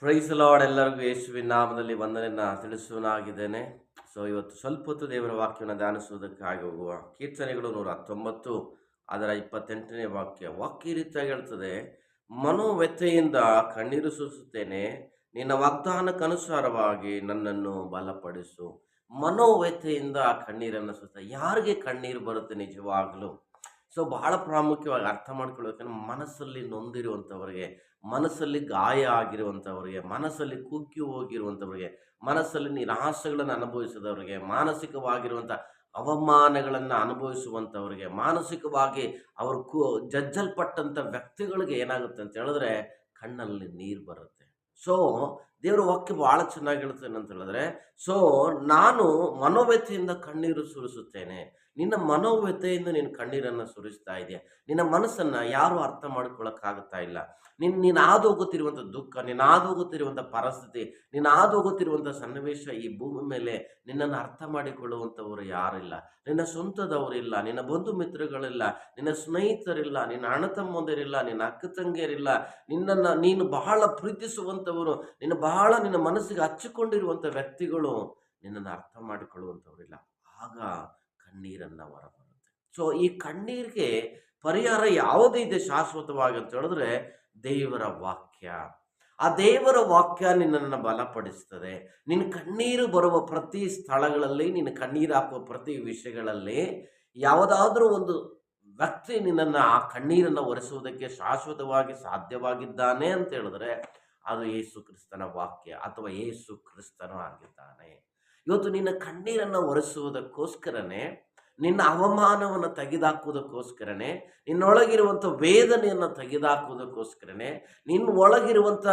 Price lord. ಎಲ್ಲರಿಗೂ ಯೇಸುವಿನ ನಾಮದಲ್ಲಿ ವಂದನೆಯನ್ನ ತಿಳಿಸುವನಾಗಿದ್ದೇನೆ. ಇವತ್ತು ಸ್ವಲ್ಪ ಹೊತ್ತು ದೇವರ ವಾಕ್ಯವನ್ನು ಧ್ಯಾನಿಸುವುದಕ್ಕಾಗಿ ಹೋಗುವ. ಕೀರ್ತನೆಗಳು 119 ಅದರ 28ನೇ ವಾಕ್ಯ ಈ ರೀತಿಯಾಗಿ ಹೇಳ್ತದೆ: ಮನೋವ್ಯಥೆಯಿಂದ ಕಣ್ಣೀರು ಸುರಿಸುತ್ತೇನೆ, ನಿನ್ನ ವಾಗ್ದಾನಕ್ಕನುಸಾರವಾಗಿ ನನ್ನನ್ನು ಬಲಪಡಿಸು. ಮನೋವ್ಯಥೆಯಿಂದ ಕಣ್ಣೀರನ್ನು ಸುರಿಸ. ಯಾರಿಗೆ ಕಣ್ಣೀರು ಬರುತ್ತೆ ನಿಜವಾಗ್ಲೂ? ಬಹಳ ಪ್ರಾಮುಖ್ಯವಾಗಿ ಅರ್ಥ ಮಾಡ್ಕೊಳ್ಬೇಕಂದ್ರೆ, ಮನಸ್ಸಲ್ಲಿ ನೊಂದಿರುವಂಥವ್ರಿಗೆ, ಮನಸ್ಸಲ್ಲಿ ಗಾಯ ಆಗಿರುವಂಥವ್ರಿಗೆ, ಮನಸ್ಸಲ್ಲಿ ಕುಗ್ಗಿ ಹೋಗಿರುವಂಥವ್ರಿಗೆ, ಮನಸ್ಸಲ್ಲಿ ನಿರಾಸೆಗಳನ್ನು ಅನುಭವಿಸಿದವರಿಗೆ, ಮಾನಸಿಕವಾಗಿರುವಂಥ ಅವಮಾನಗಳನ್ನು ಅನುಭವಿಸುವಂಥವ್ರಿಗೆ, ಮಾನಸಿಕವಾಗಿ ಅವರು ಜಜ್ಜಲ್ಪಟ್ಟಂಥ ವ್ಯಕ್ತಿಗಳಿಗೆ ಏನಾಗುತ್ತೆ ಅಂತ ಹೇಳಿದ್ರೆ ಕಣ್ಣಲ್ಲಿ ನೀರು ಬರುತ್ತೆ. ಸೊ ದೇವರ ವಾಕ್ಯ ಬಹಳ ಚೆನ್ನಾಗಿ ಹೇಳ್ತೇನೆ ಅಂತ ಹೇಳಿದ್ರೆ, ನಾನು ಮನೋವ್ಯಥೆಯಿಂದ ಕಣ್ಣೀರು ಸುರಿಸುತ್ತೇನೆ. ನಿನ್ನ ಮನೋವ್ಯಥೆಯಿಂದ ನೀನು ಕಣ್ಣೀರನ್ನು ಸುರಿಸ್ತಾ ಇದೆಯಾ? ನಿನ್ನ ಮನಸ್ಸನ್ನು ಯಾರು ಅರ್ಥ ಮಾಡ್ಕೊಳ್ಳೋಕ್ಕಾಗುತ್ತಾ ಇಲ್ಲ. ನೀನು ಹಾದು ಹೋಗುತ್ತಿರುವಂಥ ದುಃಖ, ನೀನು ಹಾದು ಹೋಗುತ್ತಿರುವಂಥ ಪರಿಸ್ಥಿತಿ, ನೀನು ಹಾದು ಹೋಗುತ್ತಿರುವಂಥ ಸನ್ನಿವೇಶ, ಈ ಭೂಮಿ ಮೇಲೆ ನಿನ್ನನ್ನು ಅರ್ಥ ಮಾಡಿಕೊಳ್ಳುವಂಥವರು ಯಾರಿಲ್ಲ. ನಿನ್ನ ಸ್ವಂತದವರಿಲ್ಲ, ನಿನ್ನ ಬಂಧು ಮಿತ್ರಗಳಿಲ್ಲ, ನಿನ್ನ ಸ್ನೇಹಿತರಿಲ್ಲ, ನಿನ್ನ ಅಣ್ಣ ತಮ್ಮಂದಿರಿಲ್ಲ, ನಿನ್ನ ಅಕ್ಕ ತಂಗಿಯರಿಲ್ಲ. ನಿನ್ನನ್ನು ನೀನು ಬಹಳ ಪ್ರೀತಿಸುವಂಥವರು, ನಿನ್ನ ಮನಸ್ಸಿಗೆ ಹಚ್ಚಿಕೊಂಡಿರುವಂಥ ವ್ಯಕ್ತಿಗಳು ನಿನ್ನನ್ನು ಅರ್ಥ ಮಾಡಿಕೊಳ್ಳುವಂಥವರಿಲ್ಲ. ಆಗ ಕಣ್ಣೀರನ್ನು ಹೊರಬರುತ್ತೆ. ಈ ಕಣ್ಣೀರಿಗೆ ಪರಿಹಾರ ಯಾವುದಿದೆ ಶಾಶ್ವತವಾಗಿ ಅಂತ ಹೇಳಿದ್ರೆ ದೇವರ ವಾಕ್ಯ. ಆ ದೇವರ ವಾಕ್ಯ ನಿನ್ನನ್ನು ಬಲಪಡಿಸ್ತದೆ. ನಿನ್ನ ಕಣ್ಣೀರು ಬರುವ ಪ್ರತಿ ಸ್ಥಳಗಳಲ್ಲಿ, ನಿನ್ನ ಕಣ್ಣೀರು ಹಾಕುವ ಪ್ರತಿ ವಿಷಯಗಳಲ್ಲಿ ಯಾವುದಾದ್ರೂ ಒಂದು ವ್ಯಕ್ತಿ ನಿನ್ನನ್ನು ಆ ಕಣ್ಣೀರನ್ನು ಒರೆಸುವುದಕ್ಕೆ ಶಾಶ್ವತವಾಗಿ ಸಾಧ್ಯವಾಗಿದ್ದಾನೆ ಅಂತ ಹೇಳಿದ್ರೆ ಅದು ಯೇಸು ಕ್ರಿಸ್ತನ ವಾಕ್ಯ ಅಥವಾ ಯೇಸು ಕ್ರಿಸ್ತನು ಆಗಿದ್ದಾನೆ. ಇವತ್ತು ನಿನ್ನ ಕಣ್ಣೀರನ್ನು ಒರೆಸುವುದಕ್ಕೋಸ್ಕರನೇ, ನಿನ್ನ ಅವಮಾನವನ್ನು ತೆಗೆದುಹಾಕುವುದಕ್ಕೋಸ್ಕರನೇ, ನಿನ್ನೊಳಗಿರುವಂಥ ವೇದನೆಯನ್ನು ತೆಗೆದುಹಾಕುವುದಕ್ಕೋಸ್ಕರನೇ, ನಿನ್ನ ಒಳಗಿರುವಂಥ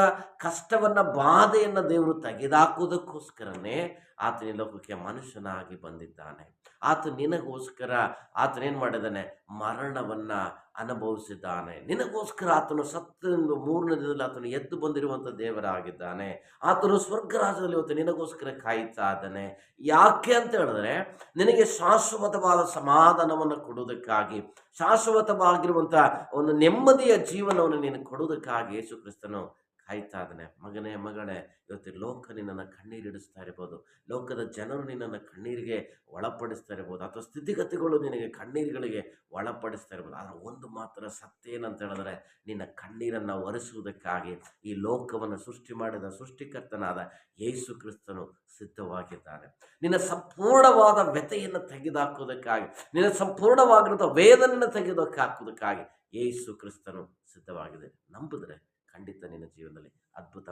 ಕಷ್ಟವನ್ನು, ಬಾಧೆಯನ್ನು ದೇವರು ತೆಗೆದುಹಾಕುವುದಕ್ಕೋಸ್ಕರನೇ ಆತನ ಲೋಕಕ್ಕೆ ಮನುಷ್ಯನಾಗಿ ಬಂದಿದ್ದಾನೆ. ಆತ ನಿನಗೋಸ್ಕರ ಆತನೇನು ಮಾಡಿದ್ದಾನೆ? ಮರಣವನ್ನು ಅನುಭವಿಸಿದ್ದಾನೆ. ನಿನಗೋಸ್ಕರ ಆತನು ಸತ್ತನ್ನು 3ನೇ ದಿನದಲ್ಲಿ ಆತನು ಎದ್ದು ಬಂದಿರುವಂಥ ದೇವರಾಗಿದ್ದಾನೆ. ಆತನು ಸ್ವರ್ಗ ರಾಜ್ಯದಲ್ಲಿ ಇವತ್ತು ನಿನಗೋಸ್ಕರ ಕಾಯ್ತಾ ಇದ್ದಾನೆ. ಯಾಕೆ ಅಂತ ಹೇಳಿದ್ರೆ, ನಿನಗೆ ಶಾಶ್ವತವಾದ ಸಮಾಧಾನವನ್ನು ಕೊಡುವುದಕ್ಕಾಗಿ, ಶಾಶ್ವತವಾಗಿರುವಂಥ ಒಂದು ನೆಮ್ಮದಿಯ ಜೀವನವನ್ನು ನೀನು ಕೊಡುವುದಕ್ಕಾಗಿ ಯೇಸು ಕ್ರಿಸ್ತನು ಕಾಯ್ತಾ ಇದ್ದಾನೆ. ಮಗನೇ, ಮಗಳೇ, ಇವತ್ತು ಲೋಕ ನಿನ್ನನ್ನು ಕಣ್ಣೀರಿಡಿಸ್ತಾ ಇರ್ಬೋದು, ಲೋಕದ ಜನರು ನಿನ್ನನ್ನು ಕಣ್ಣೀರಿಗೆ ಒಳಪಡಿಸ್ತಾ ಇರ್ಬೋದು, ಅಥವಾ ಸ್ಥಿತಿಗತಿಗಳು ನಿನಗೆ ಕಣ್ಣೀರುಗಳಿಗೆ ಒಳಪಡಿಸ್ತಾ ಇರ್ಬೋದು. ಆದರೆ ಒಂದು ಮಾತ್ರ ಸತ್ಯ ಏನಂತ ಹೇಳಿದ್ರೆ, ನಿನ್ನ ಕಣ್ಣೀರನ್ನು ಒರೆಸುವುದಕ್ಕಾಗಿ ಈ ಲೋಕವನ್ನು ಸೃಷ್ಟಿ ಮಾಡಿದ ಸೃಷ್ಟಿಕರ್ತನಾದ ಯೇಸು ಕ್ರಿಸ್ತನು ಸಿದ್ಧವಾಗಿದ್ದಾನೆ. ನಿನ್ನ ಸಂಪೂರ್ಣವಾದ ವ್ಯಥೆಯನ್ನು ತೆಗೆದುಹಾಕುವುದಕ್ಕಾಗಿ, ನಿನ್ನ ಸಂಪೂರ್ಣವಾಗಿರುವಂಥ ವೇದನೆಯನ್ನು ತೆಗೆದುಹಾಕುವುದಕ್ಕಾಗಿ ಯೇಸು ಕ್ರಿಸ್ತನು ಸಿದ್ಧವಾಗಿದೆ. ನಂಬಿದ್ರೆ ಖಂಡಿತ ನಿನ್ನ ಜೀವನದಲ್ಲಿ ಅದ್ಭುತ